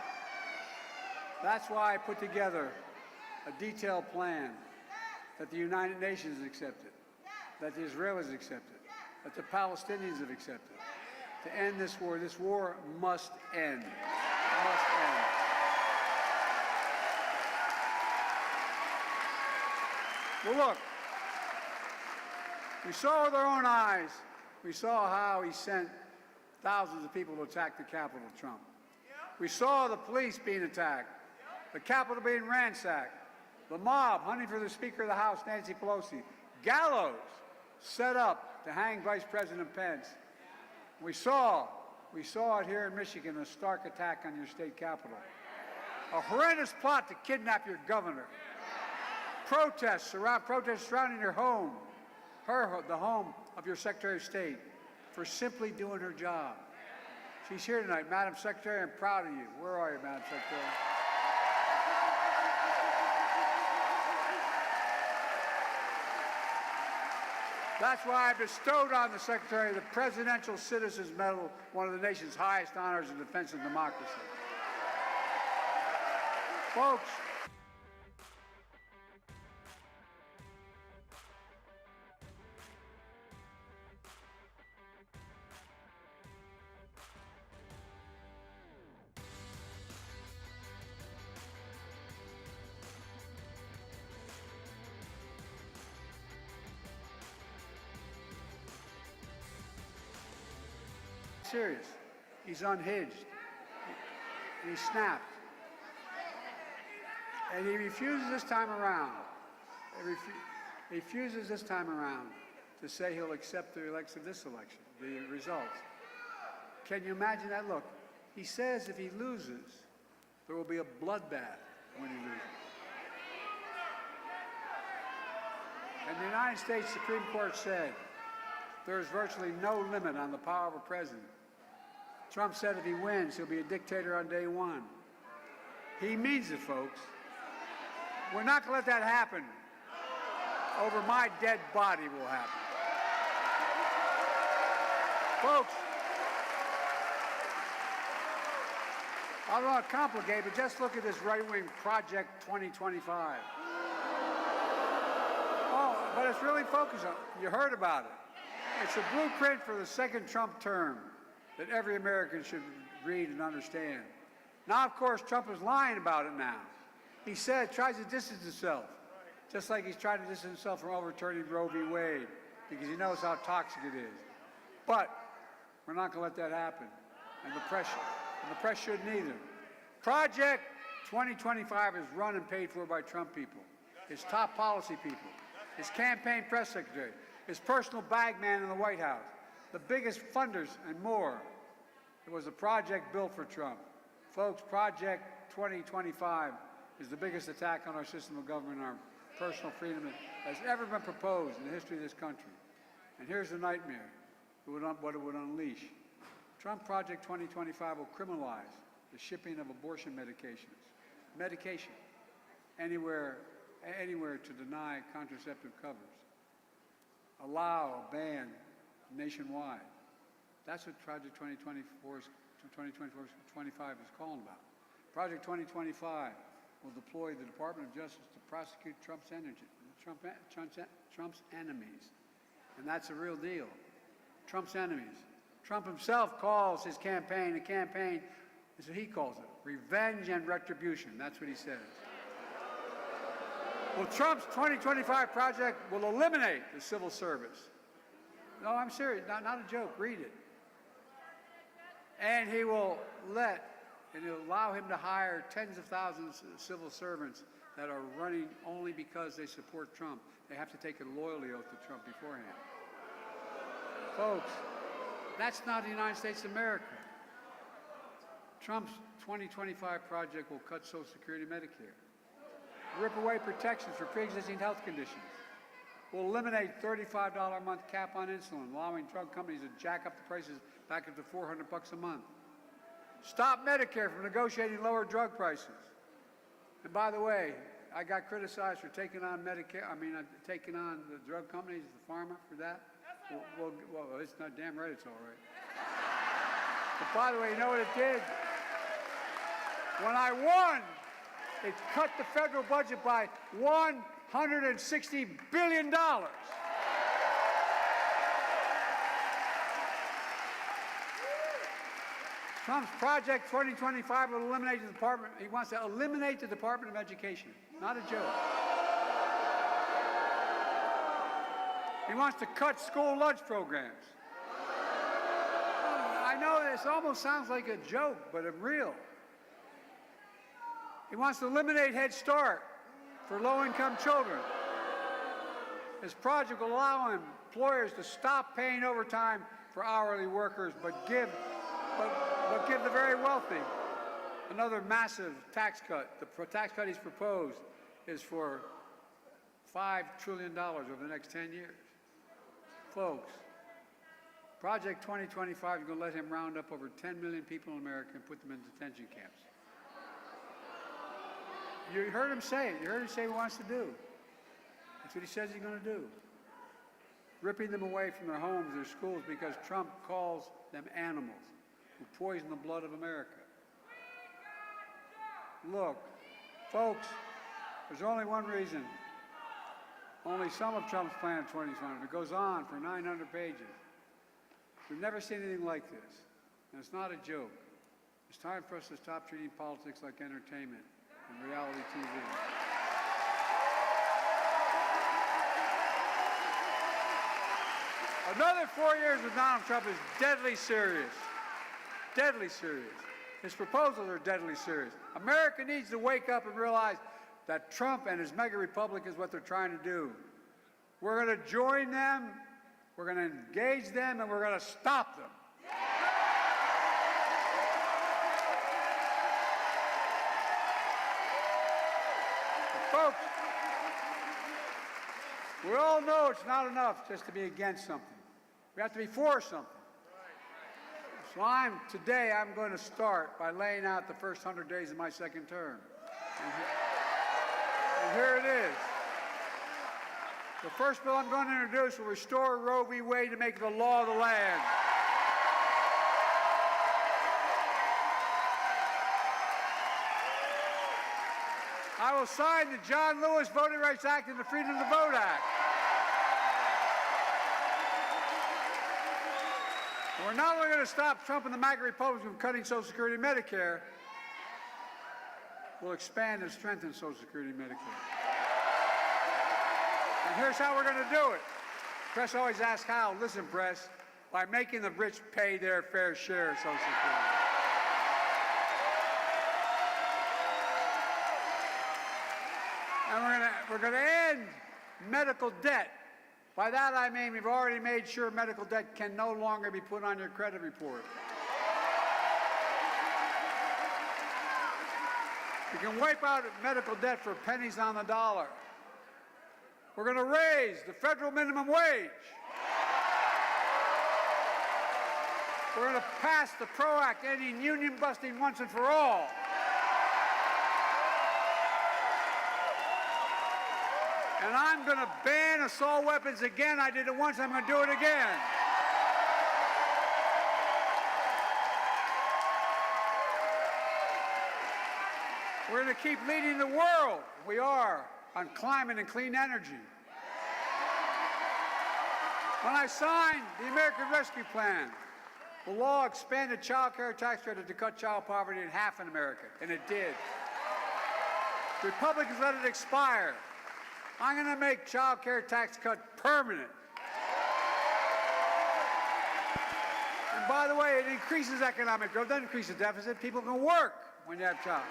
That's why I put together a detailed plan that the United Nations has accepted, that the Israelis accepted, that the Palestinians have accepted, to end this war. This war must end. It must end. Well, look, we saw with our own eyes, we saw how he sent thousands of people to attack the Capitol, Trump. We saw the police being attacked, the Capitol being ransacked, the mob hunting for the Speaker of the House, Nancy Pelosi, gallows set up to hang Vice President Pence. We saw it here in Michigan, a stark attack on your state capitol. A horrendous plot to kidnap your governor. Protests surrounding your home, the home of your Secretary of State, for simply doing her job. She's here tonight. Madam Secretary, I'm proud of you. Where are you, Madam Secretary? That's why I bestowed on the Secretary the Presidential Citizens Medal, one of the nation's highest honors in defense of democracy. Folks, serious. He's unhinged. He snapped. And he refuses this time around. He refuses this time around to say he'll accept the this election, the results. Can you imagine that? Look, he says if he loses, there will be a bloodbath when he loses. And the United States Supreme Court said there is virtually no limit on the power of a president. Trump said if he wins, he'll be a dictator on day one. He means it, folks. We're not going to let that happen. Over my dead body will happen. Folks, I don't want to complicate, but just look at this right-wing Project 2025. Oh, but it's really focused on, you heard about it. It's a blueprint for the second Trump term that every American should read and understand. Now, of course, Trump is lying about it now. He tries to distance himself just like he's trying to distance himself from overturning Roe v. Wade, because he knows how toxic it is. But we're not going to let that happen, and the press shouldn't either. Project 2025 is run and paid for by Trump people, his top policy people, his campaign press secretary, his personal bag man in the White House, the biggest funders, and more. It was a project built for Trump. Folks, Project 2025 is the biggest attack on our system of government and our personal freedom that has ever been proposed in the history of this country. And here's the nightmare, what it would unleash. Trump Project 2025 will criminalize the shipping of abortion medication, anywhere to deny contraceptive covers, allow a ban nationwide. That's what Project 2025 is calling about. Project 2025 will deploy the Department of Justice to prosecute Trump's enemies. And that's a real deal. Trump's enemies. Trump himself calls his campaign a campaign, that's what he calls it, revenge and retribution. That's what he says. Well, Trump's 2025 project will eliminate the civil service. No, I'm serious, not a joke, read it. And he'll allow him to hire tens of thousands of civil servants that are running only because they support Trump. They have to take a loyalty oath to Trump beforehand. Folks, that's not the United States of America. Trump's 2025 project will cut Social Security and Medicare, rip away protections for pre-existing health conditions, will eliminate $35 a month cap on insulin, allowing drug companies to jack up the prices back up to $400 a month. Stop Medicare from negotiating lower drug prices. And by the way, I got criticized for taking on taking on the drug companies, the pharma, for that. Well, it's not damn right, it's all right. But by the way, you know what it did? When I won, it cut the federal budget by $160 billion. Trump's Project 2025 will eliminate the department. He wants to eliminate the Department of Education. Not a joke. He wants to cut school lunch programs. I know this almost sounds like a joke, but it's real. He wants to eliminate Head Start for low-income children. His project will allow employers to stop paying overtime for hourly workers, but give the very wealthy another massive tax cut. The tax cut he's proposed is for $5 trillion over the next 10 years. Folks, Project 2025 is going to let him round up over 10 million people in America and put them in detention camps. You heard him say it. You heard him say what he wants to do. That's what he says he's going to do. Ripping them away from their homes, their schools, because Trump calls them animals who poison the blood of America. Look, folks, there's only one reason. Only some of Trump's plan 2020. It goes on for 900 pages. We've never seen anything like this. And it's not a joke. It's time for us to stop treating politics like entertainment and reality TV. Another 4 years with Donald Trump is deadly serious. Deadly serious. His proposals are deadly serious. America needs to wake up and realize that Trump and his mega republic is what they're trying to do. We're going to join them, we're going to engage them, and we're going to stop them. But folks, we all know it's not enough just to be against something. We have to be for something. So today I'm going to start by laying out the first 100 days of my second term. And here it is. The first bill I'm going to introduce will restore Roe v. Wade to make it the law of the land. I will sign the John Lewis Voting Rights Act and the Freedom to Vote Act. We're not only going to stop Trump and the MAGA Republicans from cutting Social Security and Medicare, we'll expand and strengthen Social Security and Medicare. And here's how we're going to do it. Press always asks how. Listen, press, by making the rich pay their fair share of Social Security. And we're going to end medical debt. By that I mean we've already made sure medical debt can no longer be put on your credit report. We can wipe out medical debt for pennies on the dollar. We're going to raise the federal minimum wage. We're going to pass the PRO Act, ending union busting once and for all. And I'm going to ban assault weapons again. I did it once, I'm going to do it again. We're going to keep leading the world. We are on climate and clean energy. When I signed the American Rescue Plan, the law expanded child care tax credit to cut child poverty in half in America, and it did. Republicans let it expire. I'm going to make child care tax cut permanent. And by the way, it increases economic growth, doesn't increase the deficit. People can work when you have child.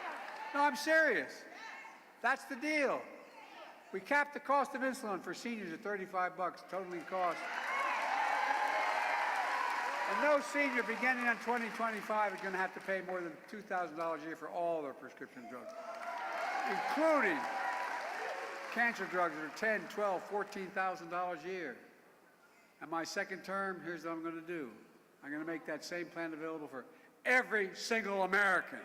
No, I'm serious. That's the deal. We capped the cost of insulin for seniors at $35, totally cost. And no senior beginning on 2025 is going to have to pay more than $2,000 a year for all their prescription drugs, including cancer drugs that are $10,000, $12,000, $14,000 a year. And my second term, here's what I'm going to do. I'm going to make that same plan available for every single American.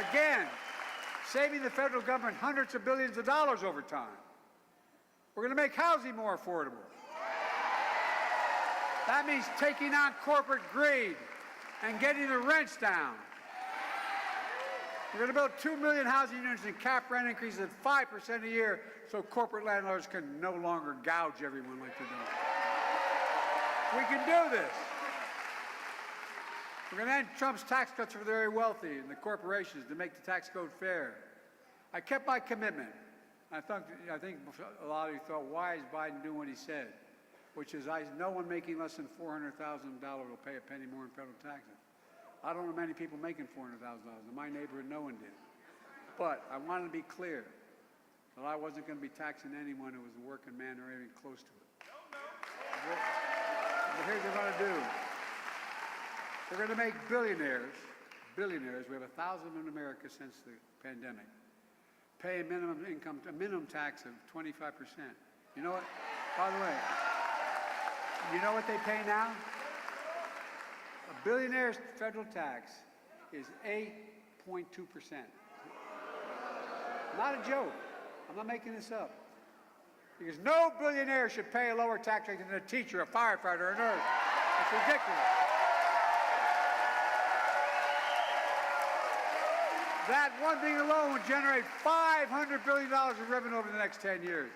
Again, saving the federal government hundreds of billions of dollars over time. We're going to make housing more affordable. That means taking on corporate greed and getting the rents down. We're going to build 2 million housing units and cap rent increases at 5% a year so corporate landlords can no longer gouge everyone like they're doing. We can do this. We're going to end Trump's tax cuts for the very wealthy and the corporations to make the tax code fair. I kept my commitment. I think a lot of you thought, why is Biden doing what he said? Which is, no one making less than $400,000 will pay a penny more in federal taxes. I don't know many people making $400,000. In my neighborhood, no one did. But I wanted to be clear that I wasn't going to be taxing anyone who was a working man or even close to it. But here's what we're going to do. We're going to make billionaires, we have 1,000 in America since the pandemic, pay a minimum tax of 25%. You know what? By the way, you know what they pay now? A billionaire's federal tax is 8.2%. Not a joke. I'm not making this up. Because no billionaire should pay a lower tax rate than a teacher, a firefighter, or a nurse. It's ridiculous. That one thing alone would generate $500 billion of revenue over the next 10 years,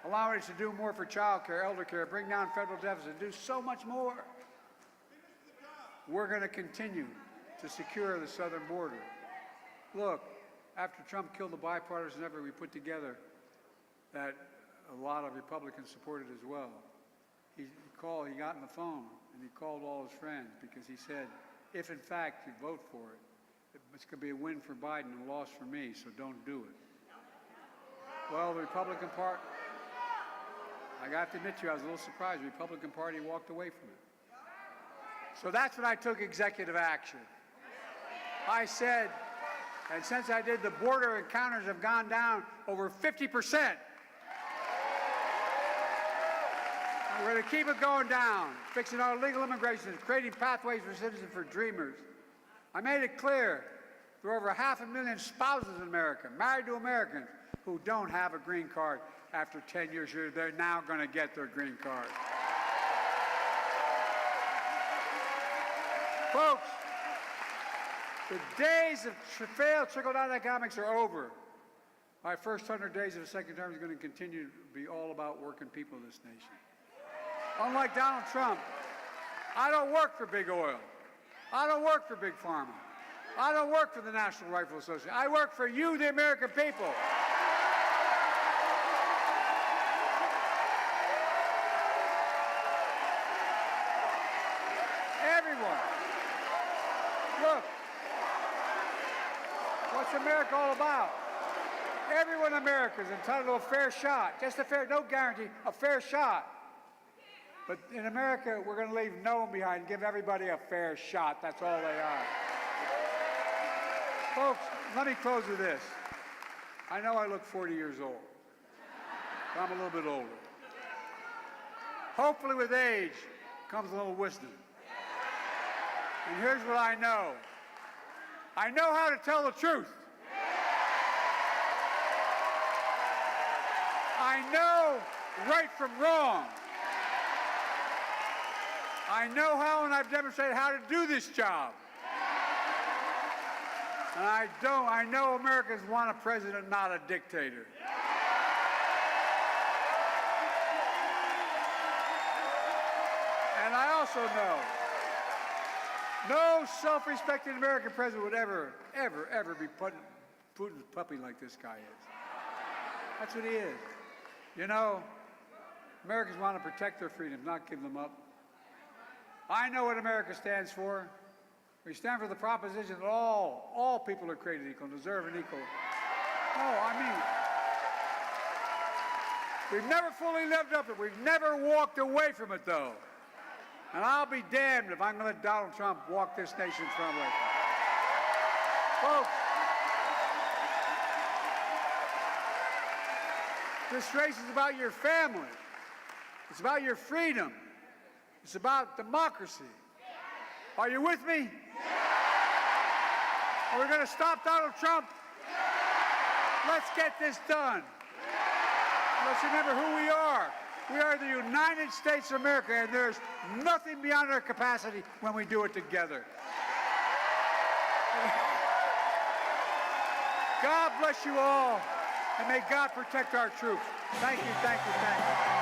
allowing us to do more for child care, elder care, bring down federal deficit, do so much more. We're going to continue to secure the southern border. Look, after Trump killed the bipartisan effort we put together that a lot of Republicans supported as well, he got on the phone and he called all his friends because he said, if in fact you vote for it, it's going to be a win for Biden and a loss for me, so don't do it. Well, the Republican Party, I have to admit to you, I was a little surprised. The Republican Party walked away from it. So that's when I took executive action. I said, and since I did, the border encounters have gone down over 50%. We're going to keep it going down, fixing our legal immigration, creating pathways for citizens, for dreamers. I made it clear there are over 500,000 spouses in America, married to Americans, who don't have a green card after 10 years here. They're now going to get their green card. Folks, the days of failed trickle-down economics are over. My first 100 days of the second term is going to continue to be all about working people in this nation. Unlike Donald Trump, I don't work for big oil. I don't work for big pharma. I don't work for the National Rifle Association. I work for you, the American people. Everyone. Look. What's America all about? Everyone in America is entitled to a fair shot. Just a fair, no guarantee, a fair shot. But in America, we're going to leave no one behind, give everybody a fair shot. That's all they are. Folks, let me close with this. I know I look 40 years old, but I'm a little bit older. Hopefully with age comes a little wisdom. And here's what I know. I know how to tell the truth. I know right from wrong. I know how, and I've demonstrated how to do this job. And I know Americans want a president, not a dictator. And I also know no self-respecting American president would ever be Putin's puppy like this guy is. That's what he is. You know, Americans want to protect their freedoms, not give them up. I know what America stands for. We stand for the proposition that all people are created equal and deserve an equal. No, I mean, we've never fully lived up to it. We've never walked away from it, though. And I'll be damned if I'm going to let Donald Trump walk this nation's front away from it. Folks, this race is about your family. It's about your freedom. It's about democracy. Are you with me? Are we going to stop Donald Trump? Let's get this done. Let's remember who we are. We are the United States of America, and there's nothing beyond our capacity when we do it together. God bless you all, and may God protect our troops. Thank you, thank you, thank you.